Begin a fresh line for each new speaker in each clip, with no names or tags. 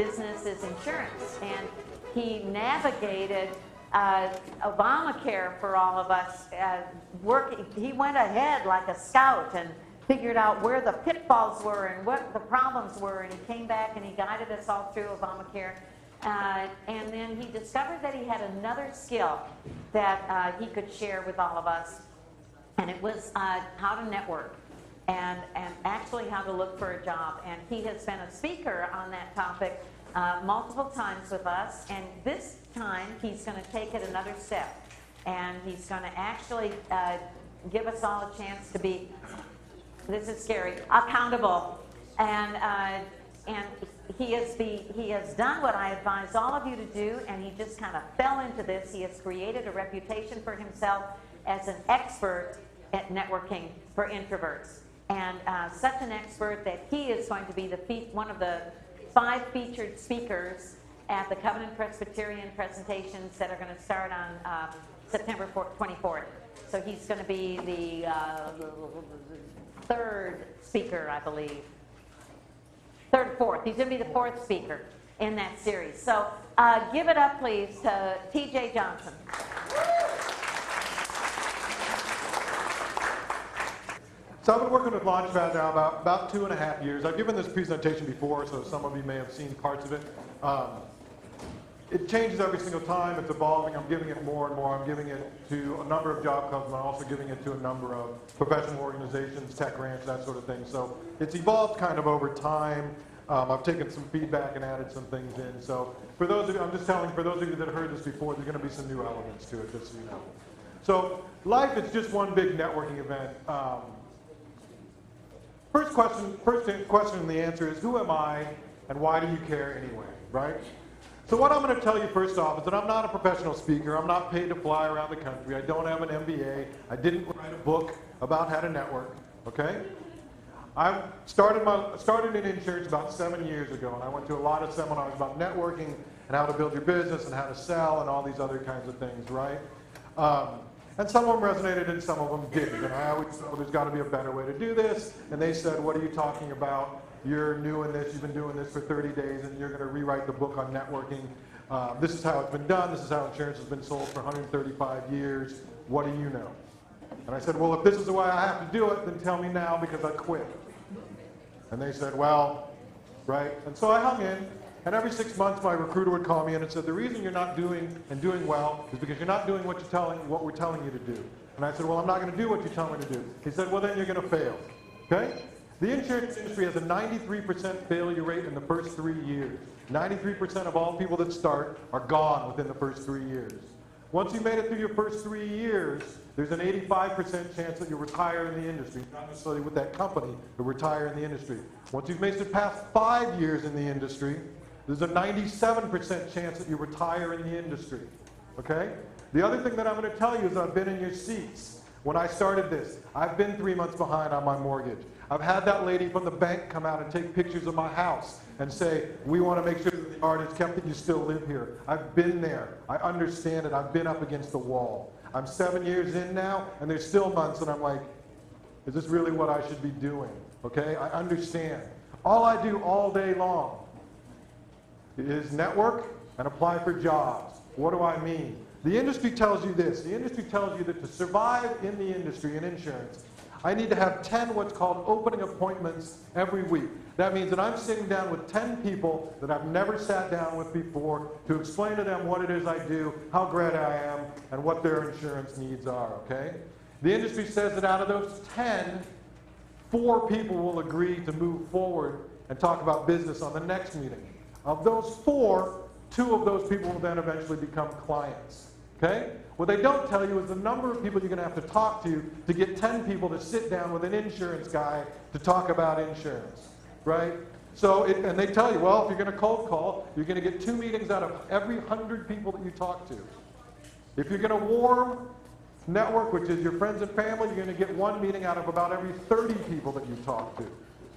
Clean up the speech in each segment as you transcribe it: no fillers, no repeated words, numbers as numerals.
business is insurance. And he navigated Obamacare for all of us. He went ahead like a scout and figured out where the pitfalls were and what the problems were, and he came back and he guided us all through Obamacare. And then he discovered that he had another skill that he could share with all of us, and it was how to network and actually how to look for a job. And he has been a speaker on that topic multiple times with us, and this time he's going to take it another step, and he's going to actually give us all a chance to be, this is scary, accountable. And he has done what I advise all of you to do, and he just kind of fell into this. He has created a reputation for himself as an expert at networking for introverts, and such an expert that he is going to be one of the 5 featured speakers at the Covenant Presbyterian presentations that are going to start on September 24th. So he's going to be the 3rd speaker, I believe. 3rd, 4th. He's going to be the 4th speaker in that series. So give it up, please, to T.J. Johnson.
So I've been working with Launchpad now about 2.5 years. I've given this presentation before, so some of you may have seen parts of it. It changes every single time. It's evolving. I'm giving it more and more. I'm giving it to a number of job clubs, and I'm also giving it to a number of professional organizations, tech ranch, that sort of thing. So it's evolved kind of over time. I've taken some feedback and added some things in. So for those of you, I'm just telling, for those of you that have heard this before, there's going to be some new elements to it, just so you know. So life is just one big networking event. First question and the answer is, who am I and why do you care anyway, right? So what I'm going to tell you first off is that I'm not a professional speaker. I'm not paid to fly around the country. I don't have an MBA. I didn't write a book about how to network, okay? I started in insurance about 7 years ago, and I went to a lot of seminars about networking and how to build your business and how to sell and all these other kinds of things, right? And some of them resonated and some of them didn't. And I always thought there's got to be a better way to do this. And they said, what are you talking about? You're new in this. You've been doing this for 30 days, and you're going to rewrite the book on networking. This is how it's been done. This is how insurance has been sold for 135 years. What do you know? And I said, well, if this is the way I have to do it, then tell me now because I quit. And they said, well, right. And so I hung in. And every 6 months, my recruiter would call me in and said, the reason you're not doing well is because you're not doing what we're telling you to do. And I said, well, I'm not going to do what you tell me to do. He said, well, then you're going to fail. Okay? The insurance industry has a 93% failure rate in the first 3 years. 93% of all people that start are gone within the first 3 years. Once you made it through your first 3 years, there's an 85% chance that you'll retire in the industry, not necessarily with that company, but retire in the industry. Once you've made it past 5 years in the industry, there's a 97% chance that you retire in the industry, okay? The other thing that I'm going to tell you is I've been in your seats. When I started this, I've been 3 months behind on my mortgage. I've had that lady from the bank come out and take pictures of my house and say, we want to make sure that the art is kept, that you still live here. I've been there. I understand it. I've been up against the wall. I'm 7 years in now, and there's still months, and I'm like, is this really what I should be doing? Okay? I understand. All I do all day long is network and apply for jobs. What do I mean? The industry tells you this. The industry tells you that to survive in the industry in insurance, I need to have 10 what's called opening appointments every week. That means that I'm sitting down with 10 people that I've never sat down with before to explain to them what it is I do, how great I am, and what their insurance needs are, okay? The industry says that out of those 10, 4 people will agree to move forward and talk about business on the next meeting. Of those 4, 2 of those people will then eventually become clients, okay? What they don't tell you is the number of people you're going to have to talk to get 10 people to sit down with an insurance guy to talk about insurance, right? So, and they tell you, well, if you're going to cold call, you're going to get 2 meetings out of every 100 people that you talk to. If you're going to warm network, which is your friends and family, you're going to get 1 meeting out of about every 30 people that you talk to.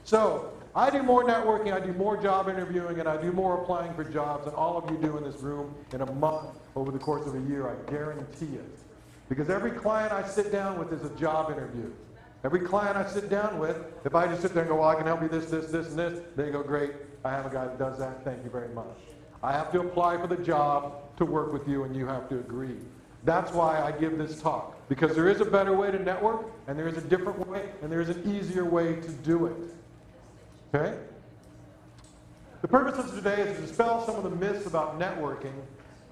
So, I do more networking, I do more job interviewing, and I do more applying for jobs than all of you do in this room in a month over the course of a year, I guarantee it. Because every client I sit down with is a job interview. Every client I sit down with, if I just sit there and go, well, I can help you this, and this, they go, great, I have a guy that does that, thank you very much. I have to apply for the job to work with you, and you have to agree. That's why I give this talk, because there is a better way to network, and there is a different way, and there is an easier way to do it. Okay? The purpose of today is to dispel some of the myths about networking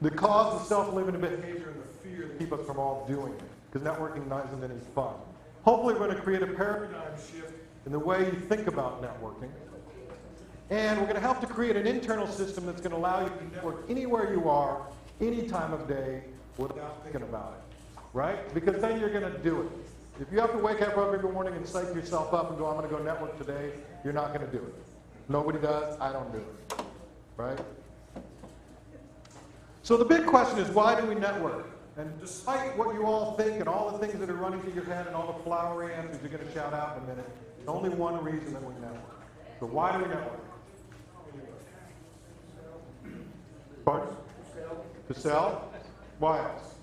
that cause the self-limiting behavior and the fear that keep us from all doing it, because networking isn't any fun. Hopefully we're going to create a paradigm shift in the way you think about networking. And we're going to help to create an internal system that's going to allow you to network anywhere you are, any time of day, without thinking about it. Right? Because then you're going to do it. If you have to wake up every morning and psych yourself up and go, I'm going to go network today, you're not going to do it. Nobody does, I don't do it. Right? So the big question is, why do we network? And despite what you all think and all the things that are running through your head and all the flowery answers you're going to shout out in a minute, there's only one reason that we network. So why do we network? Pardon? To sell? Why else?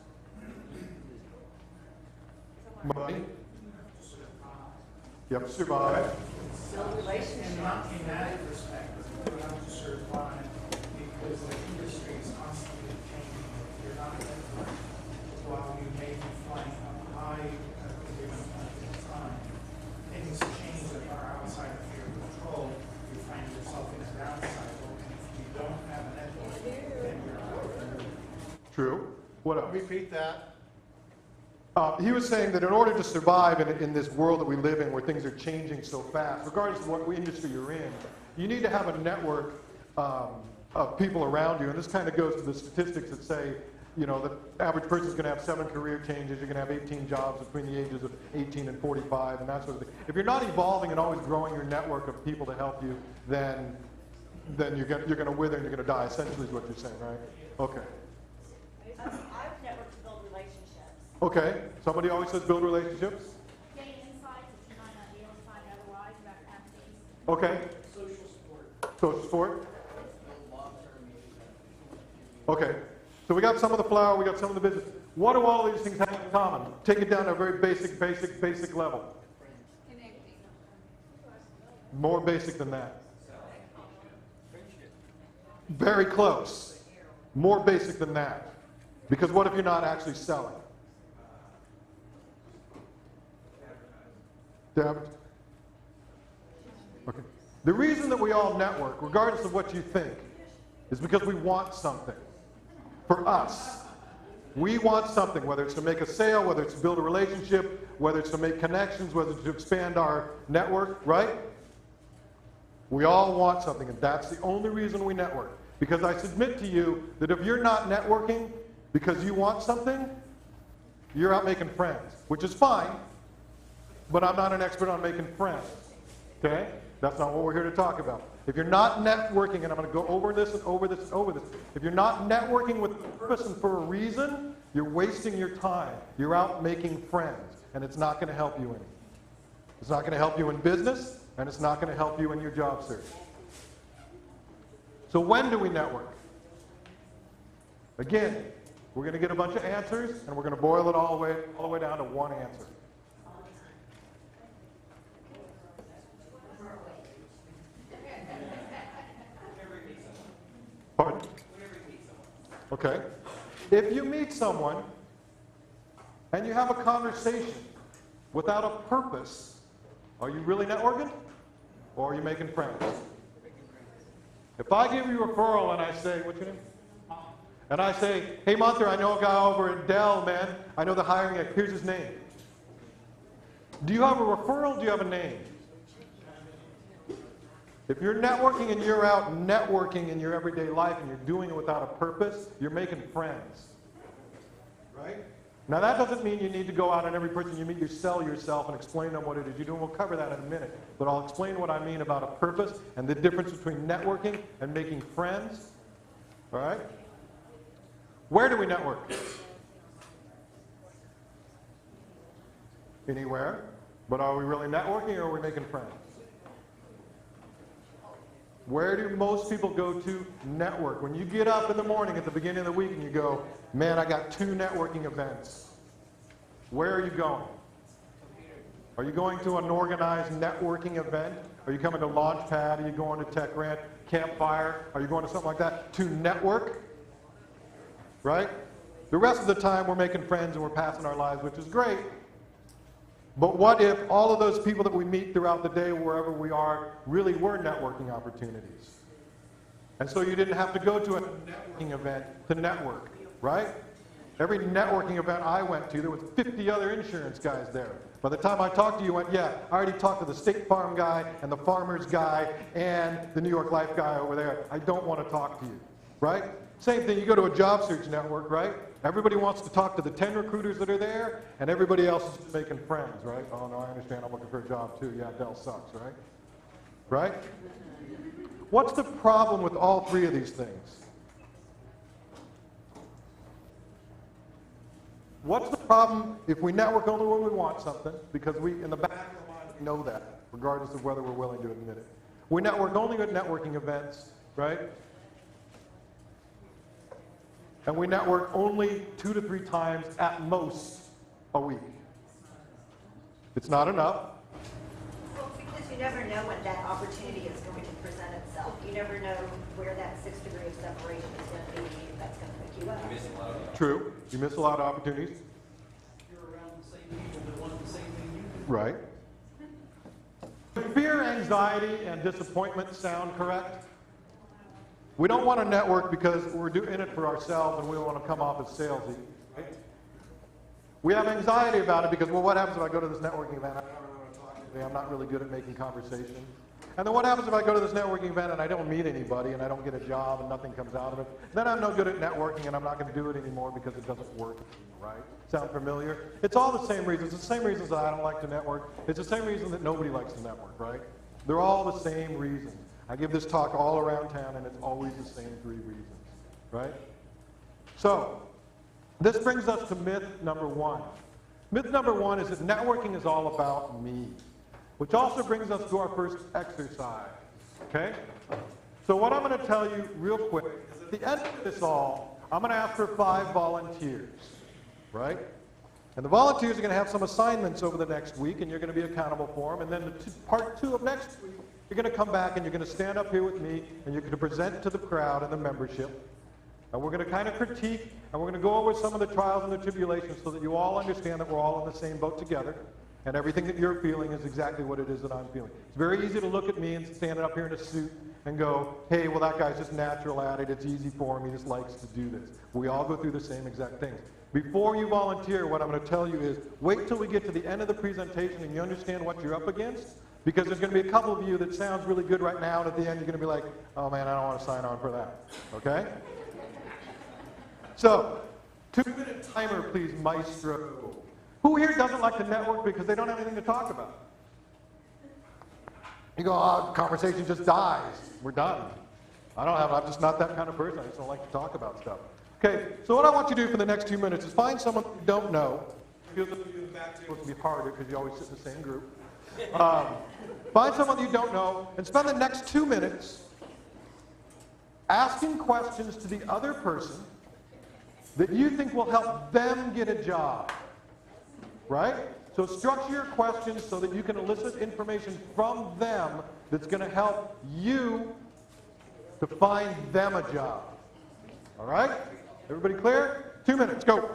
Money? You have to survive.
Build relationships. In that perspective, we have to survive because the industry is constantly changing. If you're not networking, while you may be flying up high at a given point in time, things change that are outside of your control. You find yourself in a down cycle, and if you don't have a network, then you're broken.
True. What else?
Repeat that.
He was saying that in order to survive in this world that we live in where things are changing so fast, regardless of what industry you're in, you need to have a network of people around you. And this kind of goes to the statistics that say, you know, the average person is going to have 7 career changes. You're going to have 18 jobs between the ages of 18 and 45 and that sort of thing. If you're not evolving and always growing your network of people to help you, then you're going to wither and you're going to die, essentially is what you're saying, right? Okay.
I've networked to build relationships.
Okay. Somebody always says build relationships.
Gain insights that you might not be able to find otherwise about companies.
Okay.
Social support.
Social support. Okay. So we got some of the flower, we got some of the business. What do all these things have in common? Take it down to a very basic level.
Connecting.
More basic than that. Very close. More basic than that. Because what if you're not actually selling? Deb? Okay. The reason that we all network, regardless of what you think, is because we want something. For us. We want something, whether it's to make a sale, whether it's to build a relationship, whether it's to make connections, whether it's to expand our network, right? We all want something, and that's the only reason we network. Because I submit to you that if you're not networking because you want something, you're out making friends, which is fine, but I'm not an expert on making friends, okay? That's not what we're here to talk about. If you're not networking, and I'm going to go over this and over this and over this, if you're not networking with a purpose and for a reason, you're wasting your time. You're out making friends, and it's not going to help you any. It's not going to help you in business, and it's not going to help you in your job search. So when do we network? Again, we're going to get a bunch of answers, and we're going to boil it all the way down to one answer. Pardon? Okay. If you meet someone and you have a conversation without a purpose, are you really networking? Or are you making friends? If I give you a referral and I say, what's your name? And I say, hey, Monter, I know a guy over in Dell, man. I know the hiring. Here's his name. Do you have a referral? Do you have a name? If you're networking and you're out networking in your everyday life and you're doing it without a purpose, you're making friends. Right? Now that doesn't mean you need to go out and every person you meet, you sell yourself and explain to them what it is you do. And we'll cover that in a minute. But I'll explain what I mean about a purpose and the difference between networking and making friends. All right? Where do we network? Anywhere. But are we really networking or are we making friends? Where do most people go to network? When you get up in the morning at the beginning of the week and you go, man, I got 2 networking events. Where are you going? Are you going to an organized networking event? Are you coming to Launchpad? Are you going to TechRant? campfire? Are you going to something like that? To network, right? The rest of the time we're making friends and we're passing our lives, which is great. But what if all of those people that we meet throughout the day, wherever we are, really were networking opportunities? And so you didn't have to go to a networking event to network, right? Every networking event I went to, there was 50 other insurance guys there. By the time I talked to you, you went, yeah, I already talked to the State Farm guy and the Farmers guy and the New York Life guy over there. I don't want to talk to you, right? Same thing, you go to a job search network, right? Everybody wants to talk to the 10 recruiters that are there, and everybody else is just making friends, right? Oh, no, I understand, I'm looking for a job too. Yeah, Dell sucks, right? Right? What's the problem with all three of these things? What's the problem if we network only when we want something? Because we, in the back of our mind, we know that, regardless of whether we're willing to admit it. We network only at networking events, right? And we network only 2 to 3 times at most a week. It's not enough.
Well, because you never know when that opportunity is going to present itself. You never know where that 6th degree of separation is going to be that's going to pick you up.
True. You miss a lot of opportunities.
You're around the same people that want the same thing you do.
Right. Fear, anxiety, and disappointment sound correct? We don't want to network because we're in it for ourselves and we want to come off as salesy. Right? We have anxiety about it because, well, what happens if I go to this networking event? I don't really want to talk to anybody. I'm not really good at making conversation. And then what happens if I go to this networking event and I don't meet anybody and I don't get a job and nothing comes out of it? Then I'm no good at networking and I'm not going to do it anymore because it doesn't work, right? Sound familiar? It's all the same reasons. It's the same reasons that I don't like to network. It's the same reason that nobody likes to network, right? They're all the same reasons. I give this talk all around town and it's always the same 3 reasons, right? So, this brings us to myth number 1. Myth number 1 is that networking is all about me, which also brings us to our first exercise, okay? So what I'm going to tell you real quick is at the end of this all, I'm going to ask for 5 volunteers, right? And the volunteers are going to have some assignments over the next week, and you're going to be accountable for them. And then part 2 of next week, you're going to come back and you're going to stand up here with me, and you're going to present to the crowd and the membership. And we're going to kind of critique, and we're going to go over some of the trials and the tribulations so that you all understand that we're all in the same boat together. And everything that you're feeling is exactly what it is that I'm feeling. It's very easy to look at me and stand up here in a suit and go, hey, well, that guy's just natural at it. It's easy for him. He just likes to do this. We all go through the same exact things. Before you volunteer, what I'm going to tell you is wait till we get to the end of the presentation and you understand what you're up against, because there's going to be a couple of you that sounds really good right now, and at the end you're going to be like, oh, man, I don't want to sign on for that. Okay? So, 2-minute timer, please, maestro. Who here doesn't like to network because they don't have anything to talk about? You go, oh, conversation just dies. We're done. I'm just not that kind of person. I just don't like to talk about stuff. Okay, so what I want you to do for the next 2 minutes is find someone you don't know. It feels like the back table to be harder because you always sit in the same group. Find someone you don't know and spend the next 2 minutes asking questions to the other person that you think will help them get a job. Right? So structure your questions so that you can elicit information from them that's going to help you to find them a job. All right? Everybody clear? 2 minutes, go.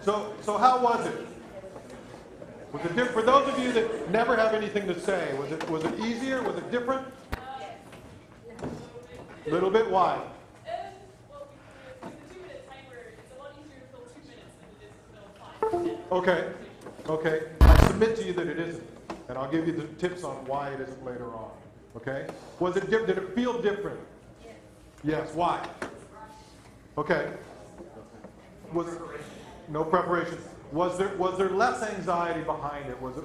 So how was it? Was it different? For those of you that never have anything to say, was it easier? Was it different? A little bit. Why? Okay. I submit to you that it isn't, and I'll give you the tips on why it isn't later on. Okay? Was it did it feel different? Yes. Why? Okay. Was no preparation? Was there less anxiety behind it? Was it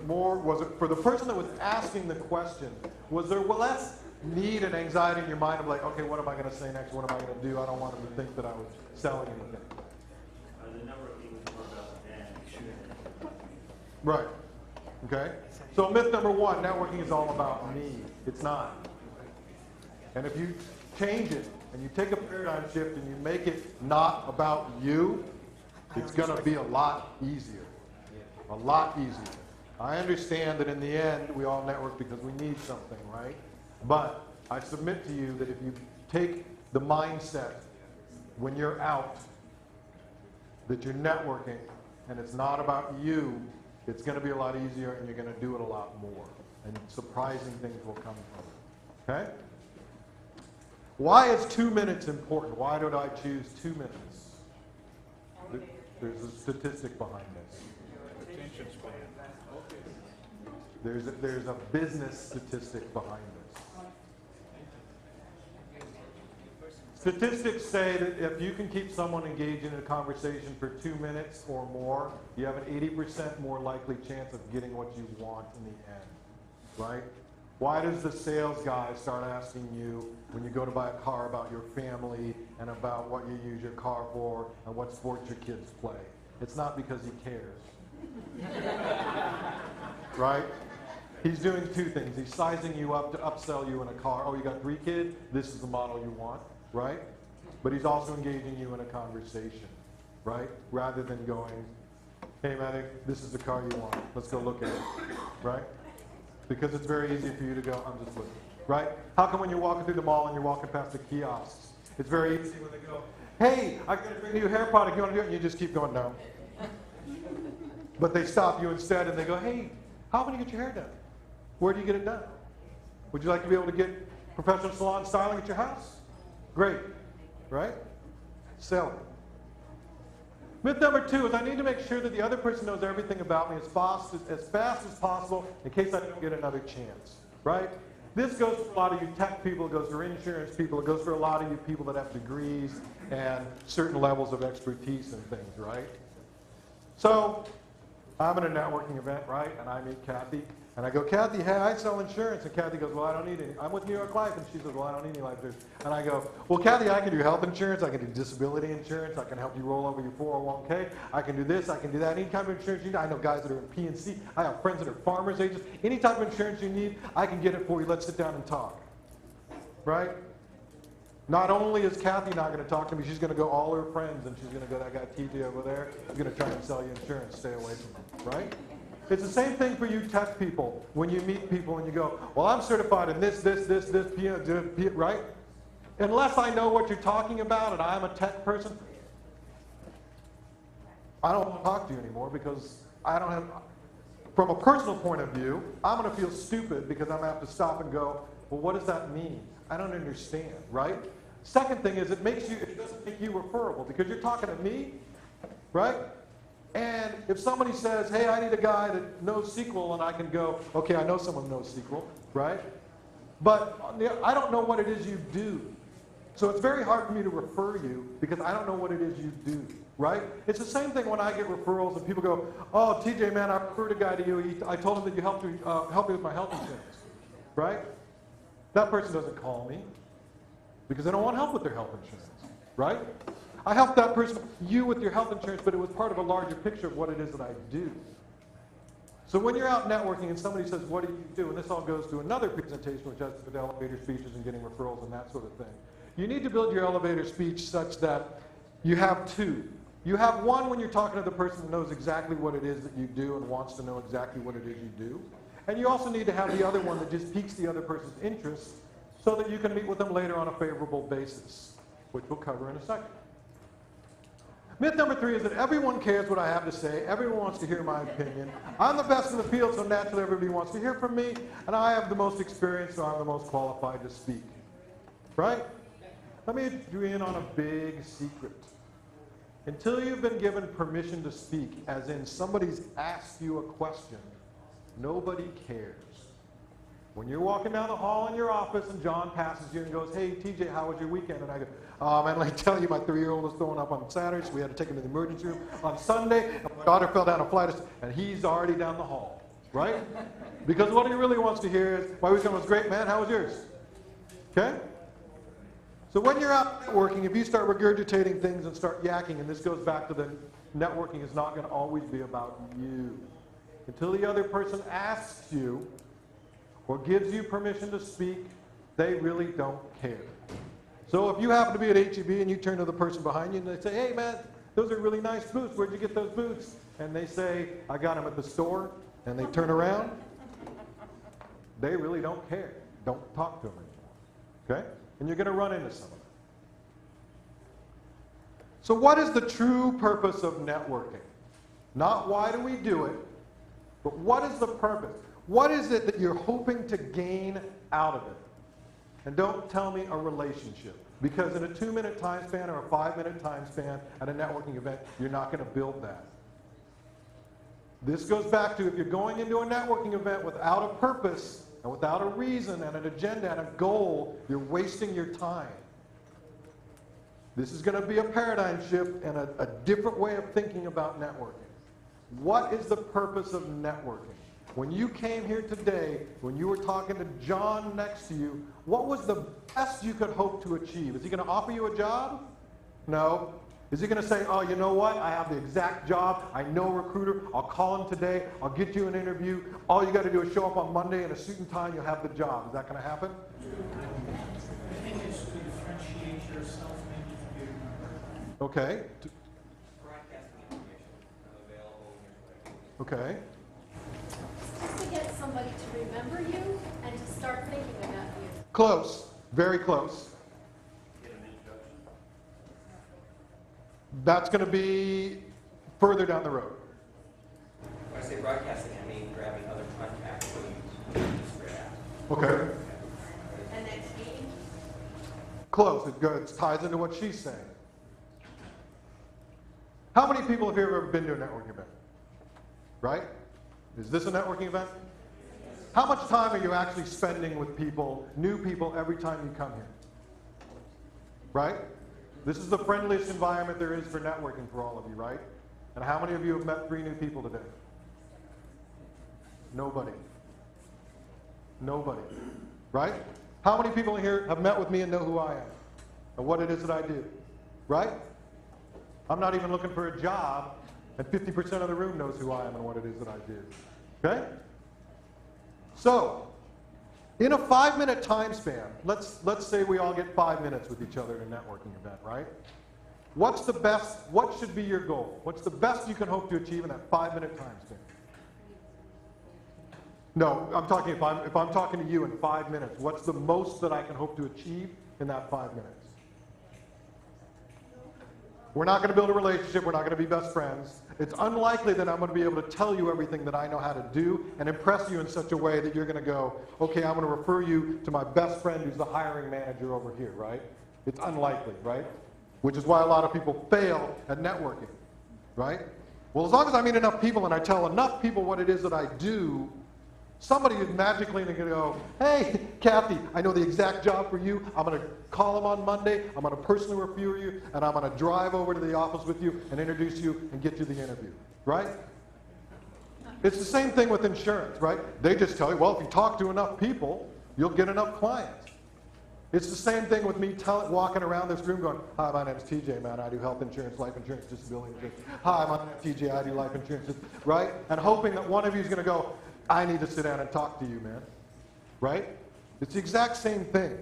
for the person that was asking the question? Was there less need and anxiety in your mind of like, okay, what am I going to say next? What am I going to do? I don't want them to think that I was selling anything.
The number of people who are about to ban shooting.
Right. Okay? So myth number 1, networking is all about me. It's not. And if you change it and you take a paradigm shift and you make it not about you, it's going to be a lot easier. A lot easier. I understand that in the end we all network because we need something, right? But I submit to you that if you take the mindset when you're out, that you're networking, and it's not about you, it's going to be a lot easier, and you're going to do it a lot more. And surprising things will come from it. Okay? Why is 2 minutes important? Why did I choose 2 minutes? There's a statistic behind this. There's a business statistic behind this. Statistics say that if you can keep someone engaged in a conversation for 2 minutes or more, you have an 80% more likely chance of getting what you want in the end, right? Why does the sales guy start asking you when you go to buy a car about your family and about what you use your car for and what sports your kids play? It's not because he cares, right? He's doing two things. He's sizing you up to upsell you in a car. Oh, you got 3 kids? This is the model you want, right? But he's also engaging you in a conversation, right? Rather than going, hey, man, this is the car you want. Let's go look at it, right? Because it's very easy for you to go, I'm just looking, right? How come when you're walking through the mall and you're walking past the kiosks, it's very easy when they go, hey, I got a great new hair product, you want to do it? And you just keep going, no. But they stop you instead and they go, hey, how often do you get your hair done? Where do you get it done? Would you like to be able to get professional salon styling at your house? Great, right? Sell it. Myth number 2 is I need to make sure that the other person knows everything about me as fast as possible in case I don't get another chance, right? This goes for a lot of you tech people, it goes for insurance people, it goes for a lot of you people that have degrees and certain levels of expertise and things, right? So I'm at a networking event, right, and I meet Kathy. And I go, Kathy, hey, I sell insurance. And Kathy goes, well, I don't need any. I'm with New York Life. And she says, well, I don't need any life insurance. And I go, well, Kathy, I can do health insurance. I can do disability insurance. I can help you roll over your 401k. I can do this. I can do that. Any type of insurance you need. I know guys that are in P&C. I have friends that are farmers agents. Any type of insurance you need, I can get it for you. Let's sit down and talk. Right? Not only is Kathy not going to talk to me, she's going to go all her friends, and she's going to go, that guy TJ over there, he's going to try and sell you insurance. Stay away from him. Right? It's the same thing for you tech people. When you meet people and you go, well, I'm certified in this, right? Unless I know what you're talking about and I'm a tech person, I don't want to talk to you anymore because I don't have, from a personal point of view, I'm going to feel stupid because I'm going to have to stop and go, well, what does that mean? I don't understand, right? Second thing is it doesn't make you referable because you're talking to me, right? And if somebody says, hey, I need a guy that knows SQL, and I can go, okay, I know someone who knows SQL, right? But I don't know what it is you do. So it's very hard for me to refer you because I don't know what it is you do, right? It's the same thing when I get referrals and people go, oh, TJ, man, I referred a guy to you. I told him that you helped me with my health insurance, right? That person doesn't call me because they don't want help with their health insurance, right? I helped that person, you with your health insurance, but it was part of a larger picture of what it is that I do. So when you're out networking and somebody says, what do you do? And this all goes to another presentation, which has to do with elevator speeches and getting referrals and that sort of thing. You need to build your elevator speech such that you have 2. You have one when you're talking to the person that knows exactly what it is that you do and wants to know exactly what it is you do. And you also need to have the other one that just piques the other person's interest so that you can meet with them later on a favorable basis, which we'll cover in a second. Myth number 3 is that everyone cares what I have to say. Everyone wants to hear my opinion. I'm the best in the field, so naturally everybody wants to hear from me. And I have the most experience, so I'm the most qualified to speak. Right? Let me do in on a big secret. Until you've been given permission to speak, as in somebody's asked you a question, nobody cares. When you're walking down the hall in your office and John passes you and goes, hey, TJ, how was your weekend? And I go, oh, man, let me tell you, my 3-year-old was throwing up on Saturday, so we had to take him to the emergency room. On Sunday, my daughter fell down a flight of stairs, and he's already down the hall, right? Because what he really wants to hear is, my weekend was great, man, how was yours? Okay? So when you're out networking, if you start regurgitating things and start yakking, and this goes back to the networking is not going to always be about you. Until the other person asks you, or gives you permission to speak, they really don't care. So if you happen to be at HEB and you turn to the person behind you and they say, hey man, those are really nice boots, where'd you get those boots? And they say, I got them at the store, and they turn around, they really don't care. Don't talk to them anymore. Okay? And you're going to run into some of them. So what is the true purpose of networking? Not why do we do it, but what is the purpose? What is it that you're hoping to gain out of it? And don't tell me a relationship. Because in a 2-minute time span or a 5-minute time span at a networking event, you're not going to build that. This goes back to if you're going into a networking event without a purpose and without a reason and an agenda and a goal, you're wasting your time. This is going to be a paradigm shift and a different way of thinking about networking. What is the purpose of networking? When you came here today, when you were talking to John next to you, what was the best you could hope to achieve? Is he going to offer you a job? No. Is he going to say, oh, you know what? I have the exact job. I know a recruiter. I'll call him today. I'll get you an interview. All you got to do is show up on Monday in a suit and tie and you'll have the job. Is that going to happen?
I think it's to differentiate yourself maybe to be remembered.
Okay.
Broadcasting information available when you're
Okay.
Just to get somebody to remember you and to start thinking about you.
Close. Very close.
Get an introduction.
That's going to be further down the road.
When I say broadcasting, I mean grabbing other contacts when you spread out.
Okay.
And next meeting?
Close. It ties into what she's saying. How many people have here ever been to a networking event? Right? Is this a networking event? How much time are you actually spending with people, new people, every time you come here? Right? This is the friendliest environment there is for networking for all of you, right? And how many of you have met 3 new people today? Nobody. Nobody. Right? How many people here have met with me and know who I am and what it is that I do? Right? I'm not even looking for a job, and 50% of the room knows who I am and what it is that I do. Okay? So, in a 5-minute time span, let's say we all get 5 minutes with each other at a networking event, right? What's the best, what should be your goal? What's the best you can hope to achieve in that 5-minute time span? No, I'm talking if I'm talking to you in 5 minutes, what's the most that I can hope to achieve in that 5 minutes? We're not going to build a relationship. We're not going to be best friends. It's unlikely that I'm going to be able to tell you everything that I know how to do and impress you in such a way that you're going to go, okay, I'm going to refer you to my best friend who's the hiring manager over here, right? It's unlikely, right? Which is why a lot of people fail at networking, right? Well, as long as I meet enough people and I tell enough people what it is that I do, somebody is magically going to go, hey, Kathy, I know the exact job for you. I'm going to call them on Monday. I'm going to personally refer you, and I'm going to drive over to the office with you and introduce you and get you the interview, right? It's the same thing with insurance, right? They just tell you, well, if you talk to enough people, you'll get enough clients. It's the same thing with me walking around this room going, hi, my name's TJ, man. I do health insurance, life insurance, disability insurance. Hi, my name's TJ. I do life insurance, right? And hoping that one of you is going to go, I need to sit down and talk to you, man. Right? It's the exact same thing.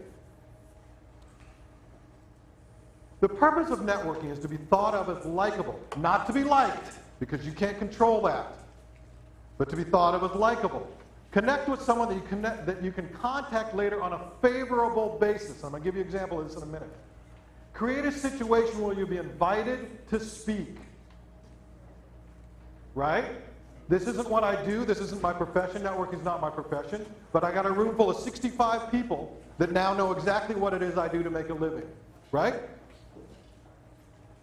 The purpose of networking is to be thought of as likable, not to be liked, because you can't control that, but to be thought of as likable. Connect with someone that you can contact later on a favorable basis. I'm going to give you an example of this in a minute. Create a situation where you'll be invited to speak. Right? This isn't what I do. This isn't my profession. Networking is not my profession. But I got a room full of 65 people that now know exactly what it is I do to make a living. Right?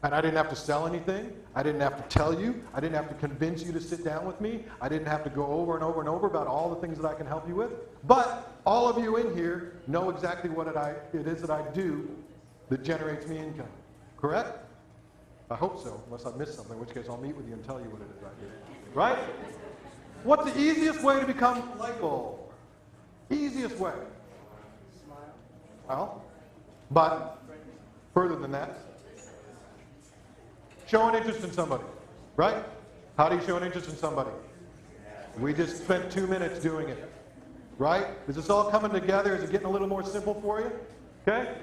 And I didn't have to sell anything. I didn't have to tell you. I didn't have to convince you to sit down with me. I didn't have to go over and over and over about all the things that I can help you with. But all of you in here know exactly what it is that I do that generates me income. Correct? I hope so, unless I missed something, in which case I'll meet with you and tell you what it is I do. Right? What's the easiest way to become likable? Easiest way. Well, but further than that, show an interest in somebody. Right? How do you show an interest in somebody? We just spent 2 minutes doing it. Right? Is this all coming together? Is it getting a little more simple for you? Okay?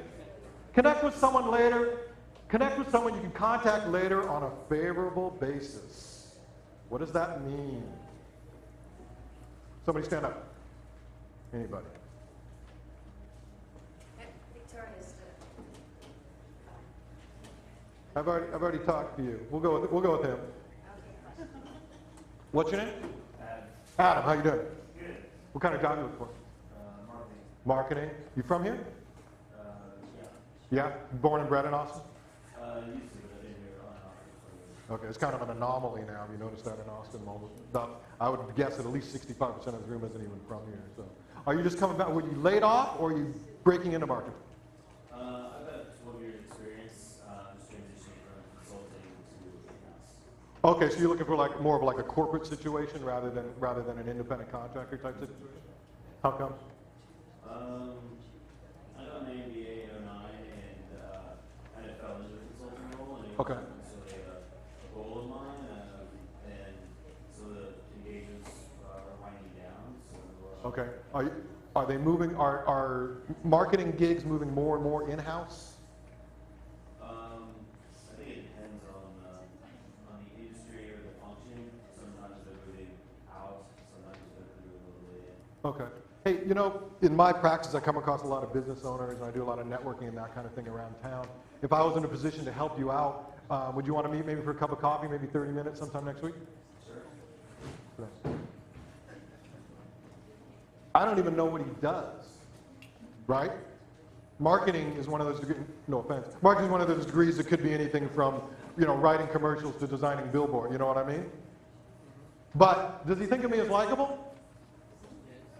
Connect with someone later. Connect with someone you can contact later on a favorable basis. What does that mean? Somebody stand up. Anybody? I've already talked to you. We'll go with him. What's your name? Adam, how you doing?
Good.
What kind of job you look for?
Marketing.
Marketing. You from here?
Yeah.
Yeah? Born and bred in Austin?
Used to, but I've been here on and off for
Okay, it's kind of an anomaly now. Have you noticed that in Austin? I would guess that at least 65% of the room isn't even from here. So, are you just coming back? Were you laid off, or are you breaking into marketing?
I've got 12 years experience, just transitioning from consulting to in-house.
Okay, so you're looking for like more of like a corporate situation rather than an independent contractor type situation? How come?
I got my MBA in 09 and kind of fell into the consulting role, and it
Okay.
wasn't necessarily a goal of mine, and so the engagements are winding down. So
Okay. Are they moving? Are marketing gigs moving more and more in-house?
I think it depends on the industry or the function. Sometimes they're moving out, sometimes they're moving a little bit in.
Okay. Hey, you know, in my practice, I come across a lot of business owners, and I do a lot of networking and that kind of thing around town. If I was in a position to help you out, would you want to meet maybe for a cup of coffee, maybe 30 minutes sometime next week?
Sure.
I don't even know what he does, right? Marketing is one of those, no offense, marketing is one of those degrees that could be anything from, you know, writing commercials to designing billboard, you know what I mean? But does he think of me as likable?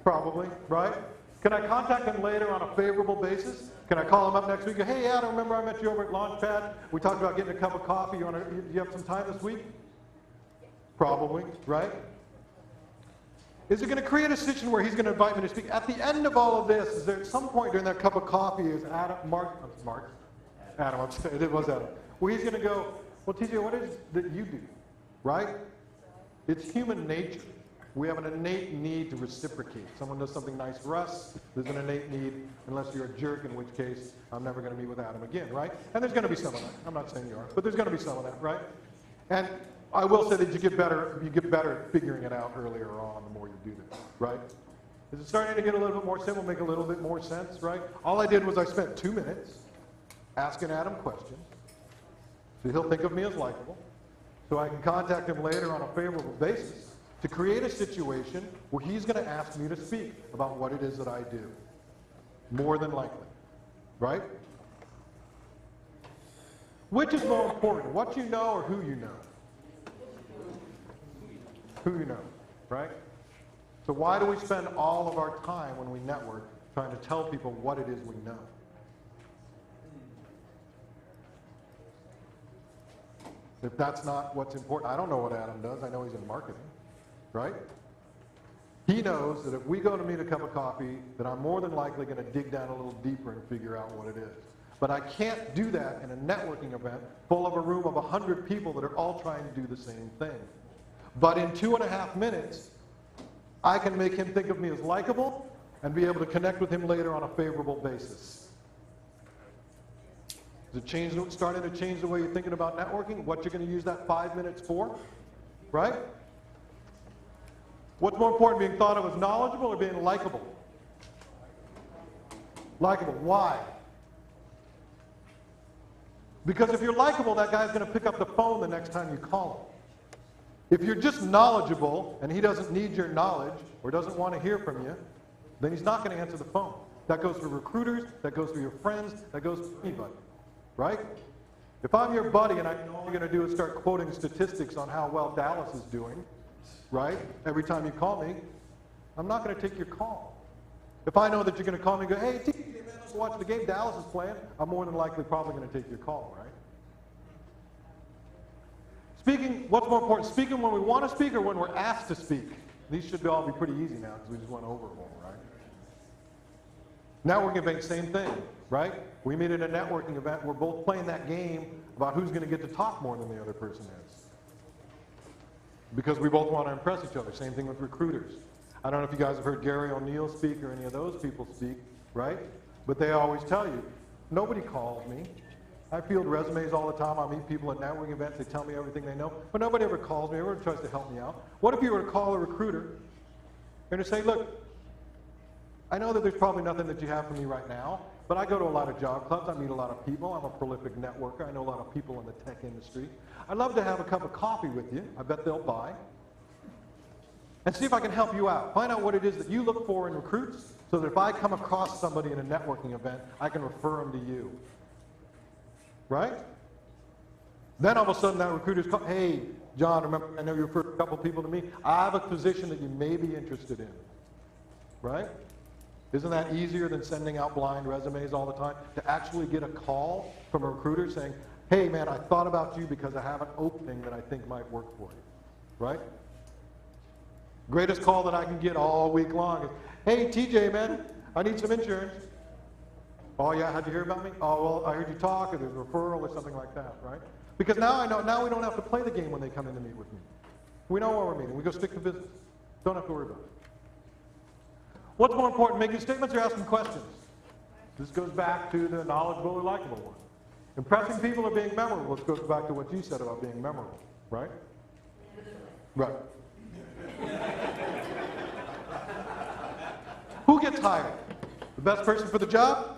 Probably, right? Can I contact him later on a favorable basis? Can I call him up next week and go, hey, Adam, remember I met you over at Launchpad? We talked about getting a cup of coffee. Do you have some time this week? Probably, right? Is it going to create a situation where he's going to invite me to speak? At the end of all of this, is there at some point during that cup of coffee, is Adam, Adam, I'm sorry, it was Adam, where he's going to go, well, TJ, what is it that you do, right? It's human nature. We have an innate need to reciprocate. Someone does something nice for us, there's an innate need, unless you're a jerk, in which case I'm never going to meet with Adam again, right? And there's going to be some of that. I'm not saying you are, but there's going to be some of that, right? And I will say that you get better at figuring it out earlier on the more you do this, right? Is it starting to get a little bit more simple, make a little bit more sense, right? All I did was I spent 2 minutes asking Adam questions, so he'll think of me as likable, so I can contact him later on a favorable basis to create a situation where he's going to ask me to speak about what it is that I do. More than likely, right? Which is more important, what you know or who you know? Who you know, right? So why do we spend all of our time when we network trying to tell people what it is we know? If that's not what's important, I don't know what Adam does. I know he's in marketing, right? He knows that if we go to meet a cup of coffee, that I'm more than likely going to dig down a little deeper and figure out what it is. But I can't do that in a networking event full of a room of 100 people that are all trying to do the same thing. But in 2.5 minutes, I can make him think of me as likable and be able to connect with him later on a favorable basis. Is it starting to change the way you're thinking about networking? What you're going to use that 5 minutes for? Right? What's more important, being thought of as knowledgeable or being likable? Likable. Why? Because if you're likable, that guy's going to pick up the phone the next time you call him. If you're just knowledgeable and he doesn't need your knowledge or doesn't want to hear from you, then he's not going to answer the phone. That goes for recruiters, that goes for your friends, that goes for anybody, right? If I'm your buddy and all you're going to do is start quoting statistics on how well Dallas is doing, right, every time you call me, I'm not going to take your call. If I know that you're going to call me and go, hey, TJ, man, let's watch the game Dallas is playing, I'm more than likely probably going to take your call, right? Speaking, what's more important, speaking when we want to speak or when we're asked to speak? These should all be pretty easy now because we just went over them all, right? Networking event, same thing, right? We meet at a networking event, we're both playing that game about who's going to get to talk more than the other person is. Because we both want to impress each other. Same thing with recruiters. I don't know if you guys have heard Gary O'Neill speak or any of those people speak, right? But they always tell you, nobody calls me. I field resumes all the time. I meet people at networking events. They tell me everything they know. But nobody ever calls me. Everyone tries to help me out. What if you were to call a recruiter and to say, look, I know that there's probably nothing that you have for me right now, But I go to a lot of job clubs. I meet a lot of people. I'm a prolific networker. I know a lot of people in the tech industry. I'd love to have a cup of coffee with you. I bet they'll buy. And see if I can help you out. Find out what it is that you look for in recruits so that if I come across somebody in a networking event, I can refer them to you. Right? Then all of a sudden that recruiter's called, hey, John, remember, I know you referred a couple people to me. I have a position that you may be interested in. Right? Isn't that easier than sending out blind resumes all the time? To actually get a call from a recruiter saying, hey man, I thought about you because I have an opening that I think might work for you. Right? Greatest call that I can get all week long is, hey TJ man, I need some insurance. Oh yeah, how'd you hear about me? Oh well, I heard you talk, or there's a referral or something like that, right? Because now I know, now we don't have to play the game when they come in to meet with me. We know what we're meeting. We go stick to business. Don't have to worry about it. What's more important, making statements or asking questions? This goes back to the knowledgeable or likable one. Impressing people or being memorable. This goes back to what you said about being memorable, right? Right. Who gets hired? The best person for the job?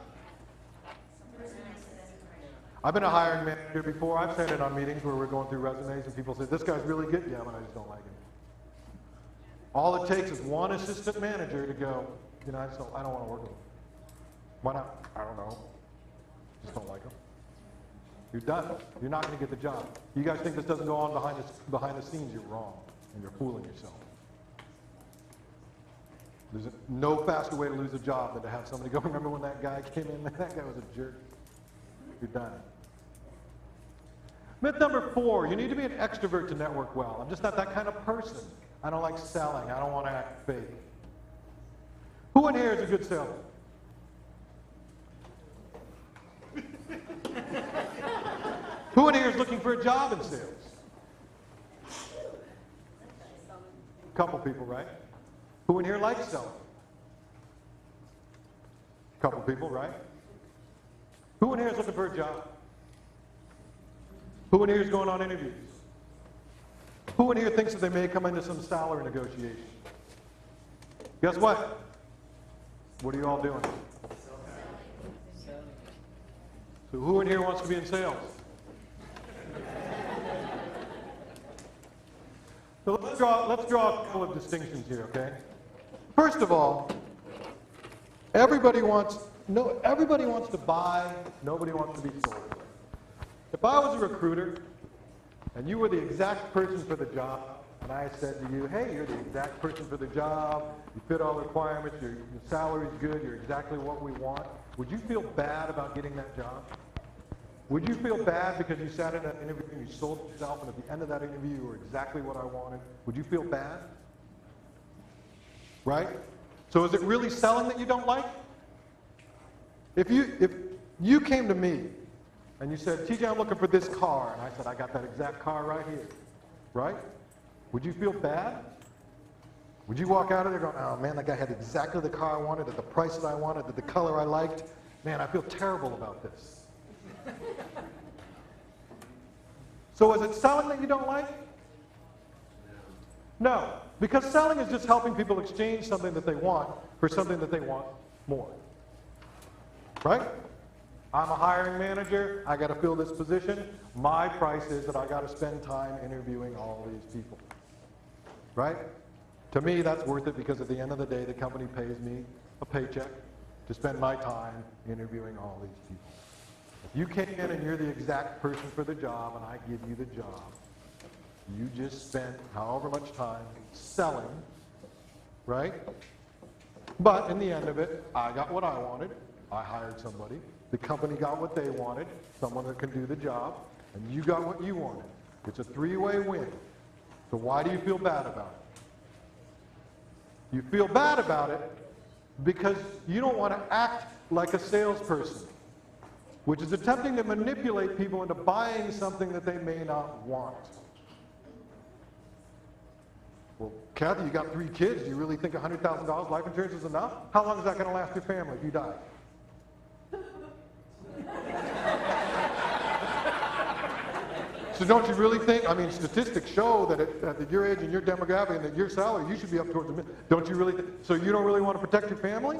I've been a hiring manager before. I've said it on meetings where we're going through resumes and people say, this guy's really good. Yeah, but I just don't like him. All it takes is one assistant manager to go, you know, I don't want to work with him. Why not? I don't know. Just don't like him. You're done. You're not going to get the job. You guys think this doesn't go on behind the scenes, you're wrong. And you're fooling yourself. There's no faster way to lose a job than to have somebody go, remember when that guy came in? That guy was a jerk. You're done. Myth number 4, you need to be an extrovert to network well. I'm just not that kind of person. I don't like selling. I don't want to act fake. Who in here is a good salesman? Who in here is looking for a job in sales? A couple people, right? Who in here likes selling? A couple people, right? Who in here is looking for a job? Who in here is going on interviews? Who in here thinks that they may come into some salary negotiation? Guess what? What are you all doing? So who in here wants to be in sales? So let's draw a couple of distinctions here, okay? First of all, everybody wants to buy, nobody wants to be sold. If I was a recruiter and you were the exact person for the job, and I said to you, hey, you're the exact person for the job, you fit all the requirements, your salary's good, you're exactly what we want, would you feel bad about getting that job? Would you feel bad because you sat in that interview and you sold yourself, and at the end of that interview you were exactly what I wanted? Would you feel bad? Right? So is it really selling that you don't like? If you came to me and you said, TJ, I'm looking for this car, and I said, I got that exact car right here, right? Would you feel bad? Would you walk out of there going, oh man, that guy had exactly the car I wanted, at the price that I wanted, at the color I liked. Man, I feel terrible about this. So is it selling that you don't like? No, because selling is just helping people exchange something that they want for something that they want more. Right? I'm a hiring manager, I got to fill this position. My price is that I got to spend time interviewing all these people. Right? To me, that's worth it because at the end of the day, the company pays me a paycheck to spend my time interviewing all these people. If you came in and you're the exact person for the job and I give you the job, you just spent however much time selling, right? But in the end of it, I got what I wanted. I hired somebody. The company got what they wanted, someone that can do the job, and you got what you wanted. It's a three-way win. So why do you feel bad about it? You feel bad about it because you don't want to act like a salesperson, which is attempting to manipulate people into buying something that they may not want. Well, Kathy, you got 3 kids. Do you really think $100,000 life insurance is enough? How long is that going to last your family if you die? So don't you really think, I mean, statistics show that at your age and your demographic and that your salary, you should be up towards $1 million. Don't you really, so you don't really want to protect your family?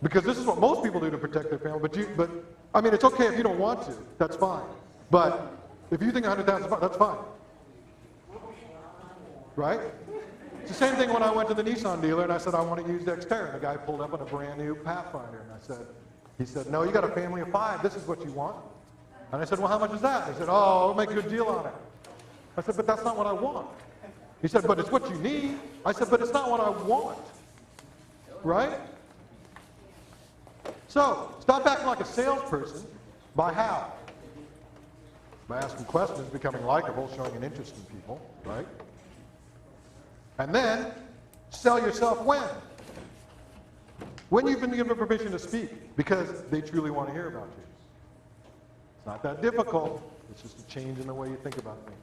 Because this is what most people do to protect their family. But I mean, it's okay if you don't want to. That's fine. But if you think 100,000 is fine, that's fine. Right? It's the same thing when I went to the Nissan dealer and I said, I want to use Xterra. And the guy pulled up on a brand new Pathfinder. And he said, no, you got a family of 5. This is what you want. And I said, well, how much is that? He said, oh, I'll make a good deal on it. I said, but that's not what I want. He said, but it's what you need. I said, but it's not what I want. Right? So, stop acting like a salesperson. By how? By asking questions, becoming likable, showing an interest in people, right? And then, sell yourself when? When you've been given permission to speak, because they truly want to hear about you. It's not that difficult. It's just a change in the way you think about things.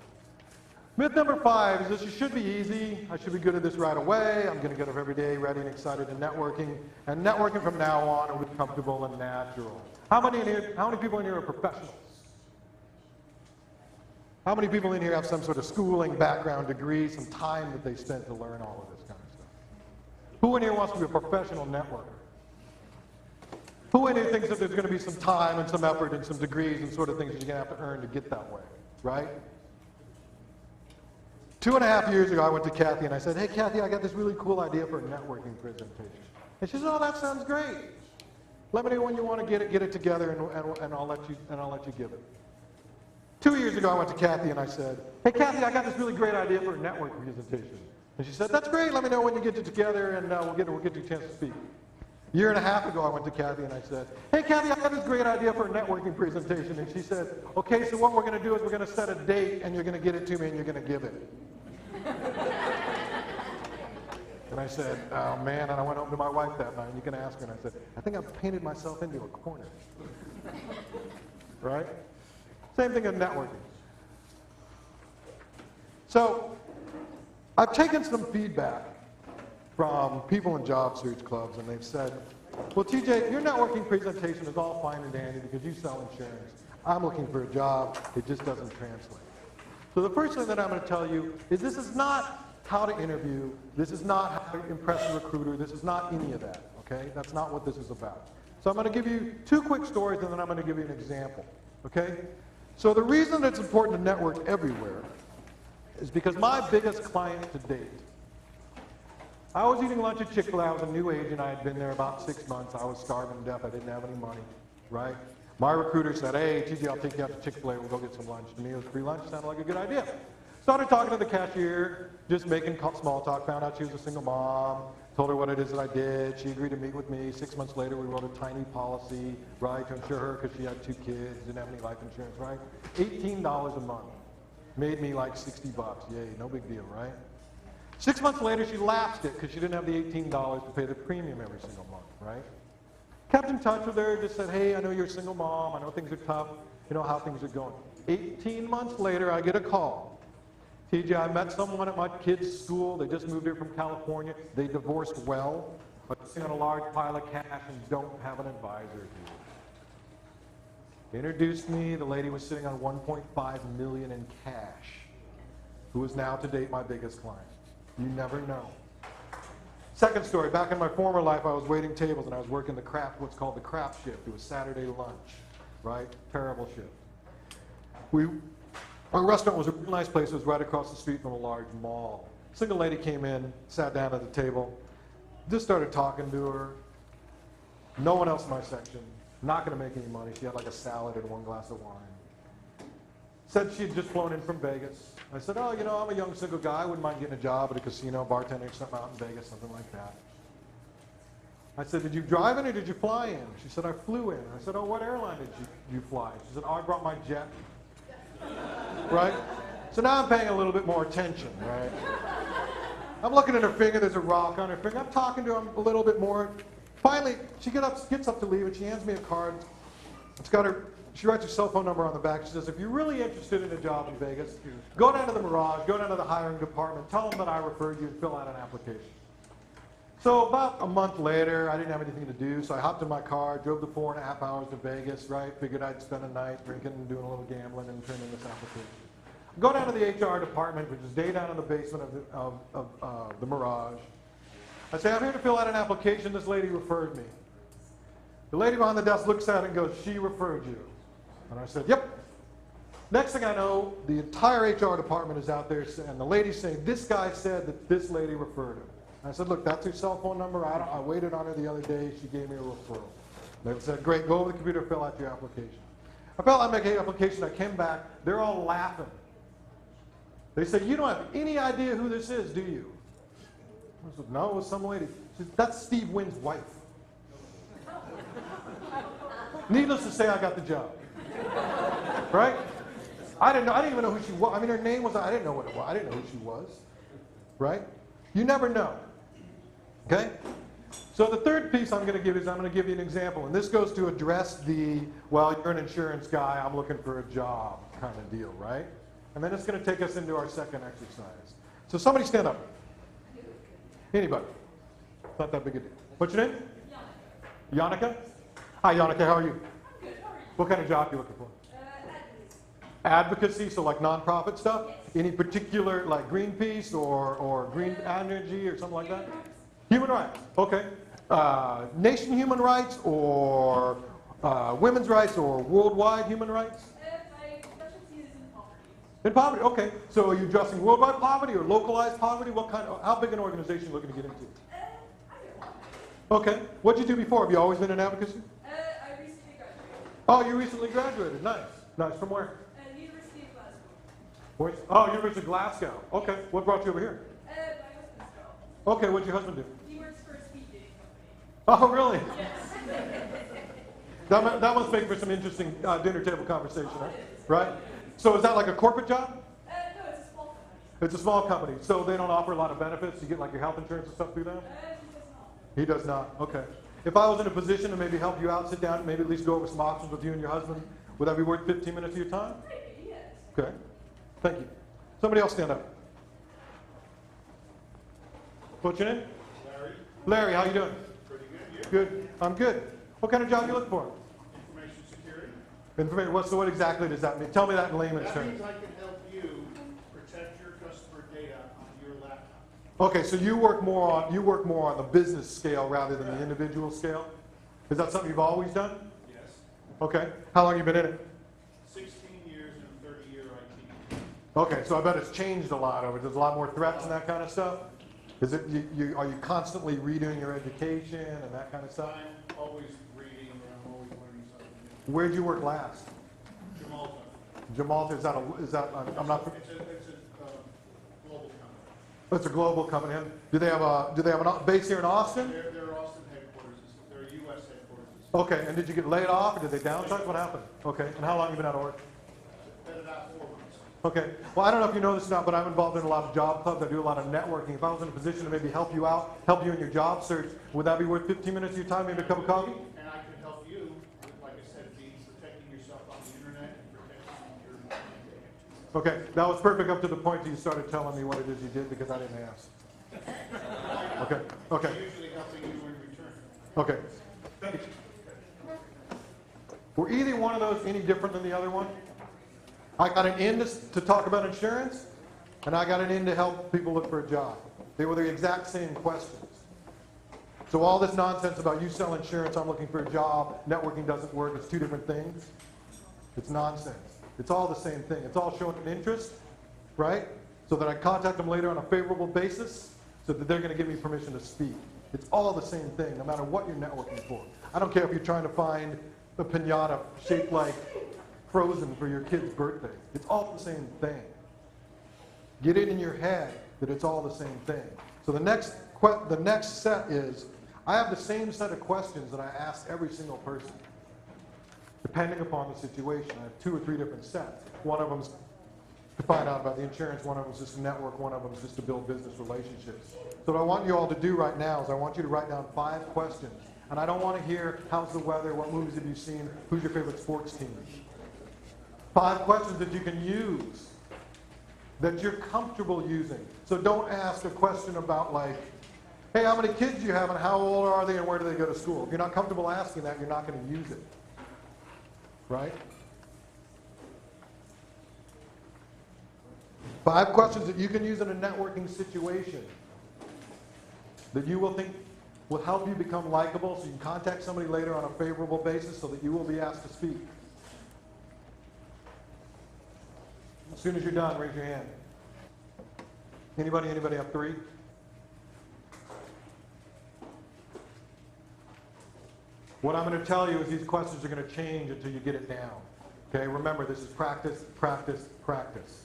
Myth number 5 is this: you should be easy. I should be good at this right away. I'm going to get up every day ready and excited and networking. And networking from now on will be comfortable and natural. How many people in here are professionals? How many people in here have some sort of schooling, background, degree, some time that they spent to learn all of this kind of stuff? Who in here wants to be a professional networker? Who in here thinks that there's going to be some time and some effort and some degrees and sort of things that you're going to have to earn to get that way, right? 2.5 years ago, I went to Kathy and I said, hey, Kathy, I got this really cool idea for a networking presentation. And she said, oh, that sounds great. Let me know when you want to get it together, and I'll let you give it. 2 years ago, I went to Kathy and I said, hey, Kathy, I got this really great idea for a networking presentation. And she said, that's great. Let me know when you get it together, and we'll get you a chance to speak. 1.5 years ago, I went to Kathy and I said, hey, Kathy, I got this great idea for a networking presentation. And she said, okay, so what we're going to do is we're going to set a date, and you're going to get it to me, and you're going to give it. And I said, oh, man. And I went home to my wife that night, and you can ask her, and I said, I think I've painted myself into a corner. Right? Same thing in networking. So, I've taken some feedback from people in job search clubs, and they've said, well, TJ, your networking presentation is all fine and dandy because you sell insurance. I'm looking for a job. It just doesn't translate. So the first thing that I'm going to tell you is this is not how to interview. This is not how to impress a recruiter. This is not any of that, okay? That's not what this is about. So I'm going to give you 2 quick stories, and then I'm going to give you an example, okay? So the reason it's important to network everywhere is because my biggest client to date, I was eating lunch at Chick-fil-A. I was a new agent. I had been there about 6 months. I was starving to death. I didn't have any money, right? My recruiter said, hey, TJ, I'll take you out to Chick-fil-A. We'll go get some lunch. To me, it was free lunch. Sounded like a good idea. Started talking to the cashier, just making small talk. Found out she was a single mom. Told her what it is that I did. She agreed to meet with me. 6 months later, we wrote a tiny policy, right, to insure her because she had 2 kids, didn't have any life insurance, right? $18 a month. Made me like $60. Yay, no big deal, right? 6 months later, she lapsed it because she didn't have the $18 to pay the premium every single month, right? Kept in touch with her, just said, hey, I know you're a single mom. I know things are tough. You know how things are going. 18 months later, I get a call. TJ, I met someone at my kid's school. They just moved here from California. They divorced well, but sitting on a large pile of cash and don't have an advisor here. They introduced me. The lady was sitting on $1.5 million in cash, who is now to date my biggest client. You never know. Second story, back in my former life, I was waiting tables and I was working what's called the craft shift. It was Saturday lunch, right? Terrible shift. Our restaurant was a real nice place. It was right across the street from a large mall. Single lady came in, sat down at the table, just started talking to her. No one else in my section. Not going to make any money. She had like a salad and 1 glass of wine. Said she had just flown in from Vegas. I said, oh, you know, I'm a young single guy. I wouldn't mind getting a job at a casino, bartending, something out in Vegas, something like that. I said, did you drive in or did you fly in? She said, I flew in. I said, oh, what airline did you fly? She said, oh, I brought my jet. Right? So now I'm paying a little bit more attention, right? I'm looking at her finger. There's a rock on her finger. I'm talking to her a little bit more. Finally, she gets up to leave, and she hands me a card. She writes her cell phone number on the back. She says, if you're really interested in a job in Vegas, go down to the Mirage, go down to the hiring department, tell them that I referred you, and fill out an application. So about a month later, I didn't have anything to do, so I hopped in my car, drove the 4.5 hours to Vegas, right? Figured I'd spend a night drinking and doing a little gambling and turn in this application. Go down to the HR department, which is day down in the basement of the Mirage. I say, I'm here to fill out an application. This lady referred me. The lady behind the desk looks at it and goes, she referred you. And I said, yep. Next thing I know, the entire HR department is out there, and the lady's saying, this guy said that this lady referred him. I said, look, that's her cell phone number. I waited on her the other day. She gave me a referral. They said, great, go over to the computer, fill out your application. I filled out my application. I came back. They're all laughing. They said, you don't have any idea who this is, do you? I said, no, it was some lady. She said, that's Steve Wynn's wife. Needless to say, I got the job. Right? I didn't even know who she was. I mean, her name was, I didn't know what it was. I didn't know who she was. Right? You never know. Okay? So the third piece I'm going to give is I'm going to give you an example. And this goes to address the, well, you're an insurance guy, I'm looking for a job kind of deal, right? And then it's going to take us into our second exercise. So somebody stand up. Anybody. It's not that big a deal. What's your name? Yannicka. Yannicka? Hi, Yannicka. How are you?
I'm good. How are you?
What kind of job are you looking for?
Advocacy.
Advocacy, so like nonprofit stuff?
Yes.
Any particular, like Greenpeace or Green Energy or something like that? Human rights. Okay. Nation human rights or women's rights or worldwide human rights?
My specialty is in poverty.
In poverty, okay. So are you addressing worldwide poverty or localized poverty? What kind of, how big an organization are you looking to get into?
I don't know.
Okay. What did you do before? Have you always been in advocacy?
I recently graduated.
Oh, you recently graduated. Nice. Nice. From where?
University of Glasgow.
Where's, oh, University of Glasgow. Okay. What brought you over here?
My husband's job.
Okay. What'd your husband do?
He works for a speed dating company.
Oh, really?
Yes.
That must make for some interesting dinner table conversation, right? So is that like a corporate job?
No, it's a small company.
It's a small company, so they don't offer a lot of benefits. You get like your health insurance and stuff through them?
He does not.
He does not. Okay. If I was in a position to maybe help you out, sit down, and maybe at least go over some options with you and your husband, would that be worth 15 minutes of your time?
Maybe, yes.
Okay. Thank you. Somebody else stand up. What's your name?
Larry,
Larry, how you doing?
pretty good. You?
Good. I'm good. What kind of job are you looking for?
Information security.
Information. So what exactly does that mean? Tell me that in layman's
That
terms.
means I can help you protect your customer data on your laptop.
Okay, so you work more on the business scale rather than the individual scale. Is that something you've always done?
Yes.
Okay. How long have you been in it?
16 years and 30-year IT.
Okay, so I bet it's changed a lot over. There's a lot more threats and that kind of stuff. Is it? Are you constantly redoing your education and that kind of stuff?
I'm always reading and I'm always learning something
Where'd you work last?
new. Jamalta.
Jamalta. Is that? I'm not.
It's a global company.
It's a global company. Do they have a base here in Austin?
Their Austin headquarters. Their U.S. headquarters.
Okay. And did you get laid off or did they downsize? What happened? Okay. And how long have you been out of work?
Been about 4 months.
Okay. Well, I don't know if you know this or not, but I'm involved in a lot of job clubs. I do a lot of networking. If I was in a position to maybe help you out, help you in your job search, would that be worth 15 minutes of your time, maybe a cup of coffee?
And I can help you with, like I said, protecting yourself on the internet and protecting your data.
Okay. That was perfect up to the point that you started telling me what it is you did because I didn't ask. Okay. Okay.
I'm usually helping you in return.
Okay. Were either one of those any different than the other one? I got an in to talk about insurance, and I got an in to help people look for a job. They were the exact same questions. So all this nonsense about you sell insurance, I'm looking for a job, networking doesn't work, it's two different things. It's nonsense. It's all the same thing. It's all showing an interest, right? So that I contact them later on a favorable basis, so that they're going to give me permission to speak. It's all the same thing, no matter what you're networking for. I don't care if you're trying to find a piñata shaped like Frozen for your kid's birthday. It's all the same thing. Get it in your head that it's all the same thing. So the next set is, I have the same set of questions that I ask every single person, depending upon the situation. I have 2 or 3 different sets. One of them's to find out about the insurance, one of them is just to network, one of them is just to build business relationships. So what I want you all to do right now is I want you to write down 5 questions. And I don't want to hear, how's the weather, what movies have you seen, who's your favorite sports team? 5 questions that you can use, that you're comfortable using. So don't ask a question about like, hey, how many kids do you have and how old are they and where do they go to school? If you're not comfortable asking that, you're not going to use it. Right? 5 questions that you can use in a networking situation that you will think will help you become likable so you can contact somebody later on a favorable basis so that you will be asked to speak. As soon as you're done, raise your hand. Anybody have 3? What I'm going to tell you is these questions are going to change until you get it down. Okay, remember, this is practice, practice, practice.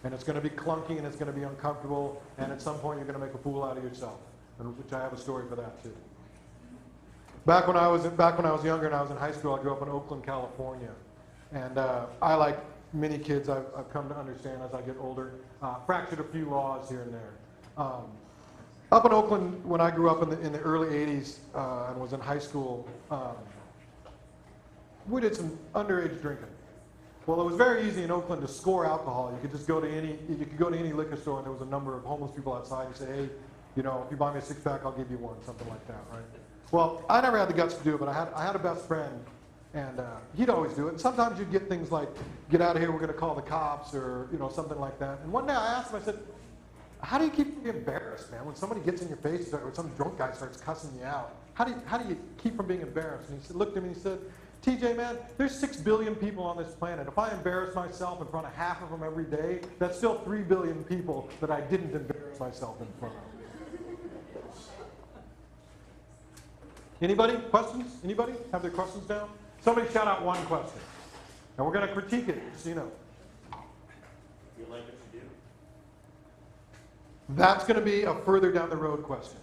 And it's going to be clunky and it's going to be uncomfortable, and at some point you're going to make a fool out of yourself, which I have a story for that too. Back when I was younger and I was in high school, I grew up in Oakland, California. And I, like many kids I've come to understand as I get older, fractured a few laws here and there. Up in Oakland, when I grew up in the early 80s and was in high school, we did some underage drinking. Well, it was very easy in Oakland to score alcohol. You could just go to any liquor store, and there was a number of homeless people outside. You say, hey, you know, if you buy me a 6-pack, I'll give you one, something like that, right? Well, I never had the guts to do it, but I had a best friend, and he'd always do it. And sometimes you'd get things like, get out of here, we're going to call the cops, or something like that. And one day I asked him, I said, how do you keep from being embarrassed, man? When somebody gets in your face or some drunk guy starts cussing you out, how do you keep from being embarrassed? And he looked at me and he said, TJ, man, there's 6 billion people on this planet. If I embarrass myself in front of half of them every day, that's still 3 billion people that I didn't embarrass myself in front of. Anybody? Questions? Anybody have their questions down? Somebody shout out one question. And we're going to critique it, so you know.
You like what you do?
That's going to be a further down the road question.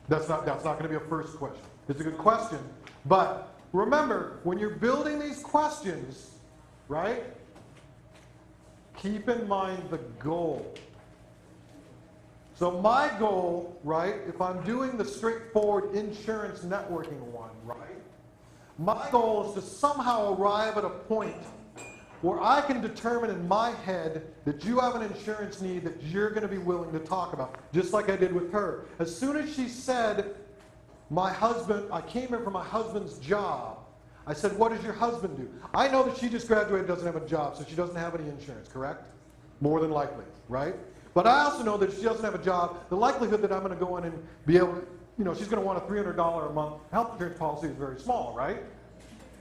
That's not going to be a first question. It's a good question, but remember, when you're building these questions, right, keep in mind the goal. So my goal, right, if I'm doing the straightforward insurance networking one, right, my goal is to somehow arrive at a point where I can determine in my head that you have an insurance need that you're going to be willing to talk about, just like I did with her. As soon as she said, my husband, I came here for my husband's job, I said, what does your husband do? I know that she just graduated, doesn't have a job, so she doesn't have any insurance, correct? More than likely, right? But I also know that if she doesn't have a job, the likelihood that I'm going to go in and be able to, she's going to want a $300 a month health insurance policy is very small, right?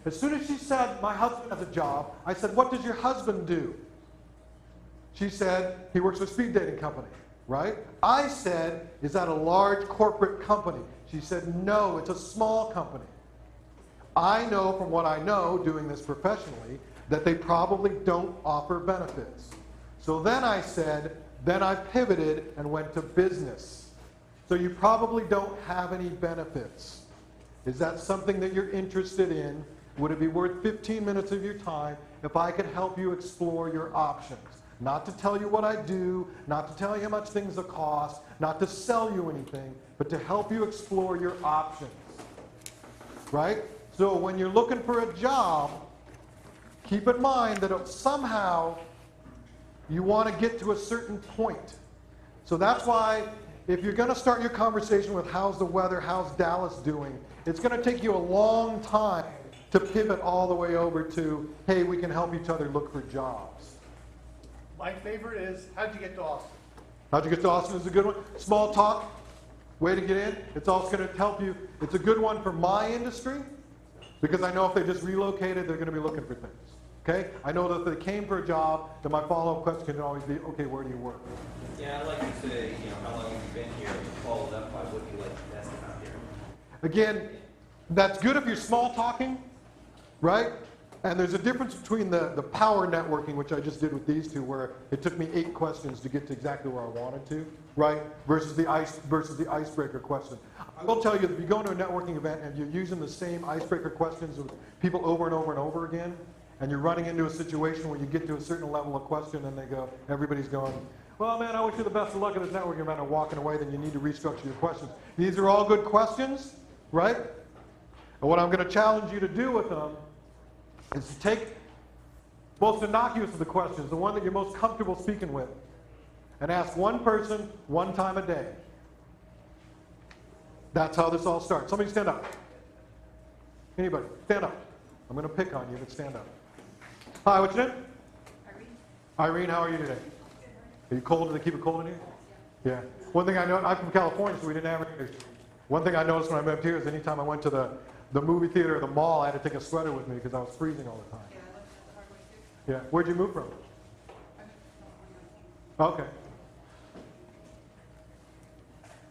As soon as she said, my husband has a job, I said, what does your husband do? She said, he works for a speed dating company, right? I said, is that a large corporate company? She said, no, it's a small company. I know from what I know, doing this professionally, that they probably don't offer benefits. So then I said, then I pivoted and went to business. So you probably don't have any benefits. Is that something that you're interested in? Would it be worth 15 minutes of your time if I could help you explore your options? Not to tell you what I do, not to tell you how much things will cost, not to sell you anything, but to help you explore your options. Right? So when you're looking for a job, keep in mind that somehow you want to get to a certain point. So that's why if you're going to start your conversation with how's the weather, how's Dallas doing, it's going to take you a long time to pivot all the way over to, hey, we can help each other look for jobs.
My favorite is, how'd you get to Austin?
How'd you get to Austin is a good one. Small talk, way to get in. It's also going to help you. It's a good one for my industry because I know if they just relocated, they're going to be looking for things. Okay? I know that if they came for a job, then my follow-up question can always be, okay, where do you work?
Yeah, I'd like to say, how long have you been here, followed up by what you like best about here.
Again, that's good if you're small talking, right? And there's a difference between the power networking, which I just did with these two, where it took me 8 questions to get to exactly where I wanted to, right? Versus the icebreaker question. I will tell you, if you go into a networking event and you're using the same icebreaker questions with people over and over and over again, and you're running into a situation where you get to a certain level of question and everybody's going, well, man, I wish you the best of luck at this networking event, and walking away, then you need to restructure your questions. These are all good questions, right? And what I'm going to challenge you to do with them is to take most innocuous of the questions, the one that you're most comfortable speaking with, and ask one person one time a day. That's how this all starts. Somebody stand up. Anybody, stand up. I'm going to pick on you, but stand up. Hi, what's your name? Irene. Irene, how are you today? Are you cold? Do they keep it cold in here? Yeah. One thing I know, I'm from California, so we didn't have any. One thing I noticed when I moved here is anytime I went to the movie theater or the mall, I had to take a sweater with me because I was freezing all the time.
Yeah, I learned that the hard way too.
Yeah. Where'd you move from? Okay.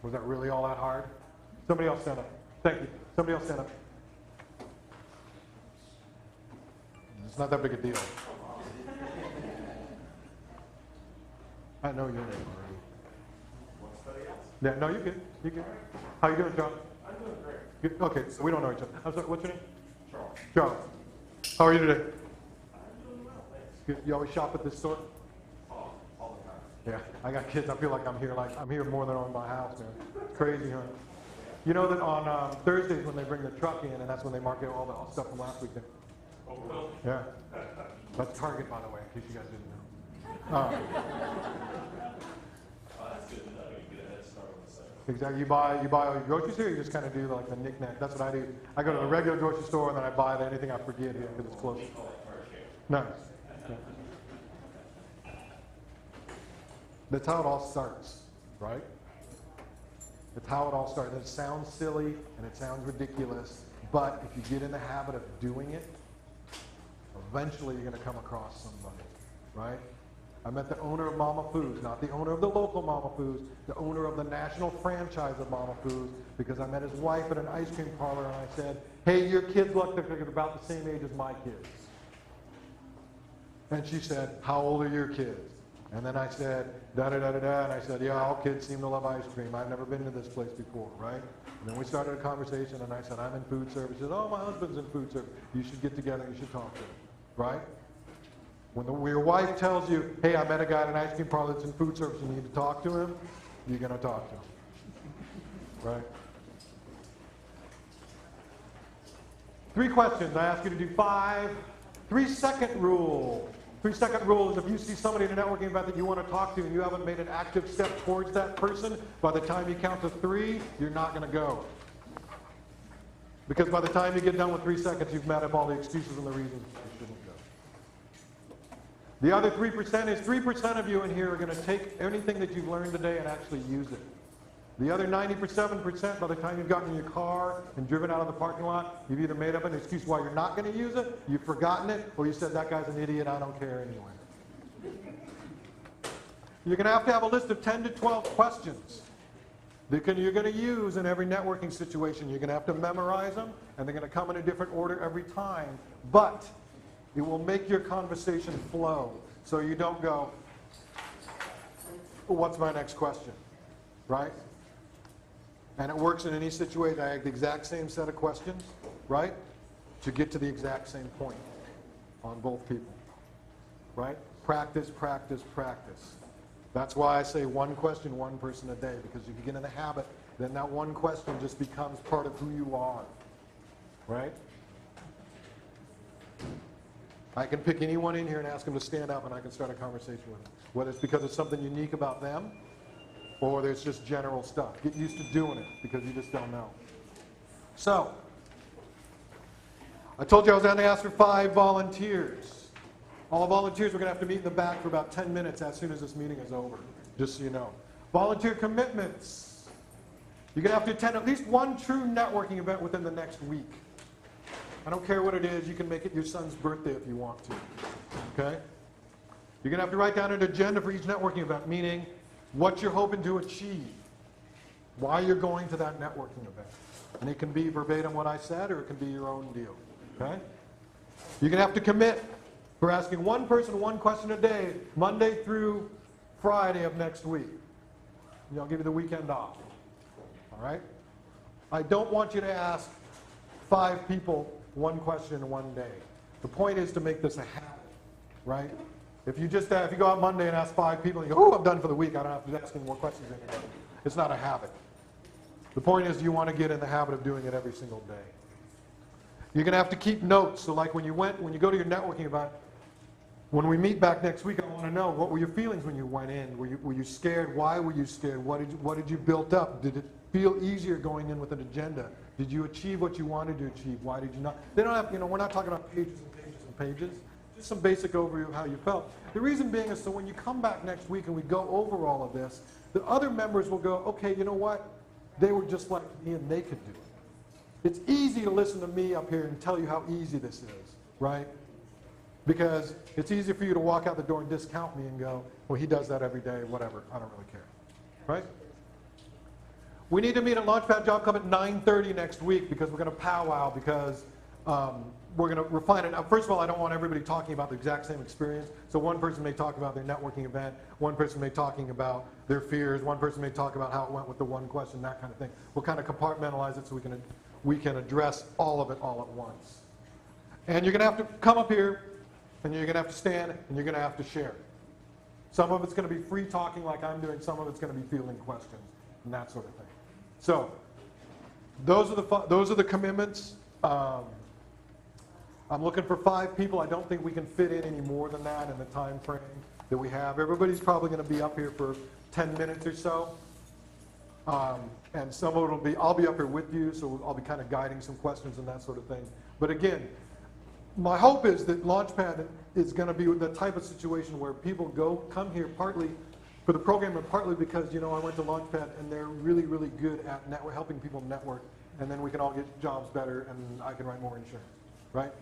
Was that really all that hard? Somebody else stand up. Thank you. Somebody else stand up. It's not that big a deal. I know your name already. Yeah, no, you're good. You're good. How you doing, John?
I'm doing great.
Good. Okay, so we don't know each other. I'm sorry, what's your name?
Charles.
Charles. How are you today?
I'm doing well, thanks.
Good. You always shop at this store?
All the time.
Yeah, I got kids. I feel like I'm here more than on my house, man. It's crazy, huh? You know that on Thursdays when they bring the truck in, and that's when they market all the stuff from last weekend.
Oh, really?
Yeah. That's Target, by the way, in case you guys didn't know.
That's good to know. You get a head start on the site.
Exactly. You buy all your groceries here. You just kind of do like the knick-knack. That's what I do. I go to the regular grocery store and then I buy anything I forget here because it's close. Nice. Yeah. That's how it all starts, right? That's how it all starts. It sounds silly and it sounds ridiculous, but if you get in the habit of doing it, eventually you're going to come across somebody, right? I met the owner of Mama Foods, not the owner of the local Mama Foods, the owner of the national franchise of Mama Foods, because I met his wife at an ice cream parlor and I said, hey, your kids look like they're about the same age as my kids. And she said, how old are your kids? And then I said, da-da-da-da-da, and I said, yeah, all kids seem to love ice cream. I've never been to this place before, right? And then we started a conversation, and I said, I'm in food service. She said, oh, my husband's in food service. You should get together, you should talk to him, right? When your wife tells you, hey, I met a guy at an ice cream parlor that's in food service, you need to talk to him, you're going to talk to him, right? 3 questions. I ask you to do 5. 3-second rule. 3-second rule is if you see somebody in a networking event that you want to talk to and you haven't made an active step towards that person, by the time you count to 3, you're not going to go. Because by the time you get done with 3 seconds, you've met up all the excuses and the reasons you shouldn't go. The other 3% is 3% of you in here are going to take anything that you've learned today and actually use it. The other 97%, by the time you've gotten in your car and driven out of the parking lot, you've either made up an excuse why you're not going to use it, you've forgotten it, or you said, that guy's an idiot, I don't care anyway. You're going to have a list of 10 to 12 questions that you're going to use in every networking situation. You're going to have to memorize them, and they're going to come in a different order every time. But it will make your conversation flow, so you don't go, what's my next question, right? And it works in any situation. I have the exact same set of questions, right? To get to the exact same point on both people, right? Practice, practice, practice. That's why I say 1 question, 1 person a day, because if you get in the habit, then that 1 question just becomes part of who you are, right? I can pick anyone in here and ask them to stand up and I can start a conversation with them. Whether it's because it's something unique about them, or there's just general stuff. Get used to doing it because you just don't know. So, I told you I was going to ask for 5 volunteers. All volunteers, we're going to have to meet in the back for about 10 minutes as soon as this meeting is over, just so you know. Volunteer commitments. You're going to have to attend at least 1 true networking event within the next week. I don't care what it is. You can make it your son's birthday if you want to. Okay? You're going to have to write down an agenda for each networking event, meaning what you're hoping to achieve, why you're going to that networking event. And it can be verbatim what I said, or it can be your own deal. Okay? You're going to have to commit for asking 1 person 1 question a day, Monday through Friday of next week. And I'll give you the weekend off. All right? I don't want you to ask 5 people 1 question in 1 day. The point is to make this a habit, right? If you go out Monday and ask 5 people and you go, oh, I'm done for the week, I don't have to ask any more questions anymore. It's not a habit. The point is you want to get in the habit of doing it every single day. You're going to have to keep notes. So like when you go to your networking event, when we meet back next week, I want to know, what were your feelings when you went in? Were you scared? Why were you scared? What did you build up? Did it feel easier going in with an agenda? Did you achieve what you wanted to achieve? Why did you not? They don't have, we're not talking about pages and pages and pages. just some basic overview of how you felt. The reason being is so when you come back next week and we go over all of this, the other members will go, okay, you know what? They were just like me and they could do it. It's easy to listen to me up here and tell you how easy this is, right? Because it's easy for you to walk out the door and discount me and go, well, he does that every day, whatever, I don't really care, right? We need to meet at Launchpad Job Club at 9:30 next week because we're going to powwow because we're going to refine it. Now, first of all, I don't want everybody talking about the exact same experience. So one person may talk about their networking event, one person may talking about their fears, one person may talk about how it went with the one question, that kind of thing. We'll kind of compartmentalize it so we can address all of it all at once. And you're going to have to come up here, and you're going to have to stand, and you're going to have to share. Some of it's going to be free talking like I'm doing, some of it's going to be fielding questions and that sort of thing. So those are the commitments. I'm looking for 5 people. I don't think we can fit in any more than that in the time frame that we have. Everybody's probably going to be up here for 10 minutes or so. And some of it will be, I'll be up here with you, so I'll be kind of guiding some questions and that sort of thing. But again, my hope is that Launchpad is going to be the type of situation where people come here partly for the program and partly because, you know, I went to Launchpad and they're really, really good at helping people network, and then we can all get jobs better and I can write more insurance, right?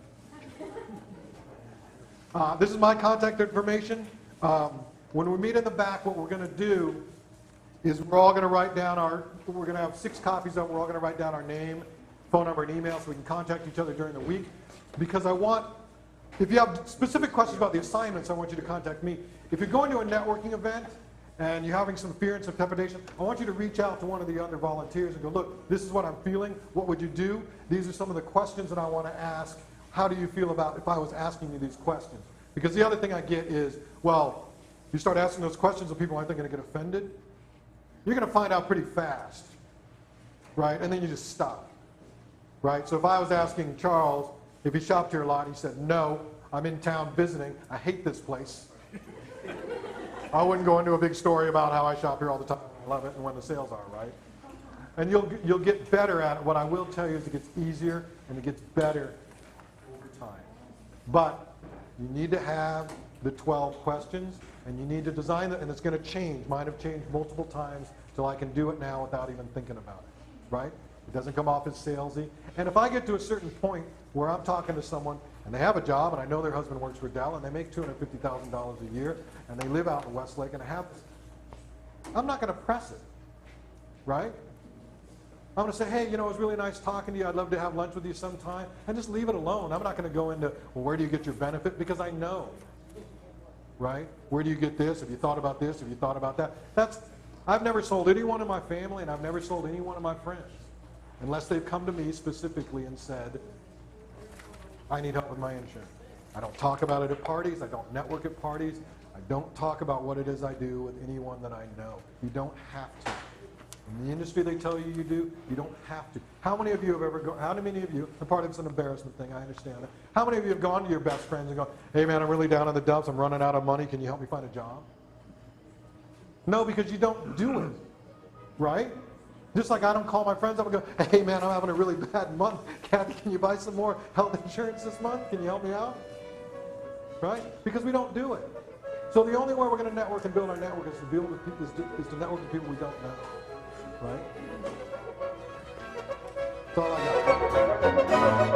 This is my contact information. When we meet in the back, what we're going to do is we're all going to write down we're going to have 6 copies of it. We're all going to write down our name, phone number, and email so we can contact each other during the week. Because if you have specific questions about the assignments, I want you to contact me. If you're going to a networking event and you're having some fear and some trepidation, I want you to reach out to one of the other volunteers and go, look, this is what I'm feeling. What would you do? These are some of the questions that I want to ask. How do you feel about if I was asking you these questions? Because the other thing I get is, well, you start asking those questions and people aren't going to get offended. You're going to find out pretty fast, right? And then you just stop, right? So if I was asking Charles if he shopped here a lot, he said, no, I'm in town visiting. I hate this place. I wouldn't go into a big story about how I shop here all the time. I love it and when the sales are, right? And you'll get better at it. What I will tell you is it gets easier and it gets better over time. But you need to have the 12 questions and you need to design it, and it's going to change. Mine have changed multiple times till I can do it now without even thinking about it, right? It doesn't come off as salesy. And if I get to a certain point where I'm talking to someone and they have a job and I know their husband works for Dell and they make $250,000 a year and they live out in Westlake and I have this, I'm not going to press it, right? I'm going to say, hey, you know, it was really nice talking to you. I'd love to have lunch with you sometime. And just leave it alone. I'm not going to go into, well, where do you get your benefit? Because I know, right? Where do you get this? Have you thought about this? Have you thought about that? I've never sold anyone in my family and I've never sold any one of my friends unless they've come to me specifically and said, I need help with my insurance. I don't talk about it at parties. I don't network at parties. I don't talk about what it is I do with anyone that I know. You don't have to. In the industry they tell you do, you don't have to. How many of you have ever gone, how many of you, and part of it's an embarrassment thing, I understand that. How many of you have gone to your best friends and gone, hey man, I'm really down in the dumps, I'm running out of money, can you help me find a job? No, because you don't do it, right? Just like I don't call my friends up and go, hey man, I'm having a really bad month. Kathy, can you buy some more health insurance this month? Can you help me out? Right? Because we don't do it. So the only way we're going to network and build our network is to build with people, is to network with people we don't know. Right? That's all I got.